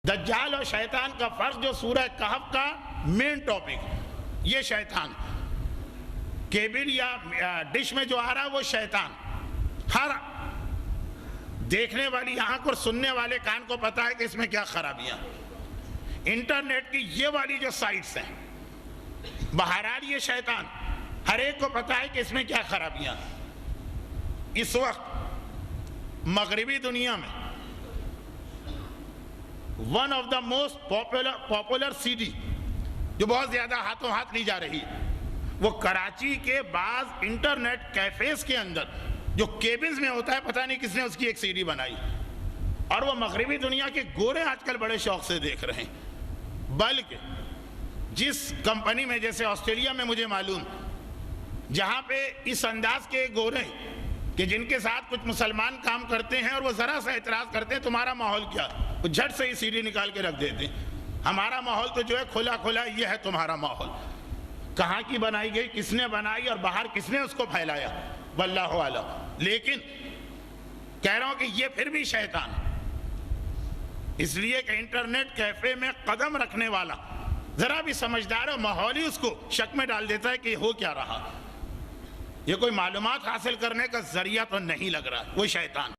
دجال اور شیطان کا فرق جو سورہ کہف کا مین ٹاپک، یہ شیطان کیبل یا ڈش میں جو آ رہا ہے وہ شیطان. ہر دیکھنے والی آنکھ اور سننے والے کان کو پتا ہے کہ اس میں کیا خرابیاں. انٹرنیٹ کی یہ والی جو سائٹس ہیں، بہرحال یہ شیطان ہر ایک کو پتا ہے کہ اس میں کیا خرابیاں. اس وقت مغربی دنیا میں one of the most popular city جو بہت زیادہ ہاتھوں ہاتھ لی جا رہی ہے، وہ کراچی کے بعض انٹرنیٹ کیفیز کے اندر جو کیبنز میں ہوتا ہے، پتہ نہیں کس نے اس کی ایک سی ڈی بنائی، اور وہ مغربی دنیا کے گورے آج کل بڑے شوق سے دیکھ رہے ہیں. بلکہ جس کمپنی میں، جیسے آسٹریلیا میں مجھے معلوم، جہاں پہ اس انداز کے گورے کہ جن کے ساتھ کچھ مسلمان کام کرتے ہیں اور وہ ذرا سا اعتراض کرتے ہیں تمہارا ماحول کیا، وہ جھٹ سے ہی سی ڈی نکال کے رکھ دیتے ہیں. ہمارا ماحول تو جو ہے کھلا کھلا، یہ ہے تمہارا ماحول. کہاں کی بنائی گئی، کس نے بنائی، اور باہر کس نے اس کو پھیلایا، واللہ اعلم. لیکن کہہ رہا ہوں کہ یہ پھر بھی شیطان ہے. اس لیے کہ انٹرنیٹ کیفے میں قدم رکھنے والا ذرا بھی سمجھدار ہے، ماحول ہی اس کو شک میں ڈال دیتا ہے کہ ہو کیا رہا. یہ کوئی معلومات حاصل کرنے کا ذریعہ تو نہیں لگ رہا، وہ شیطان.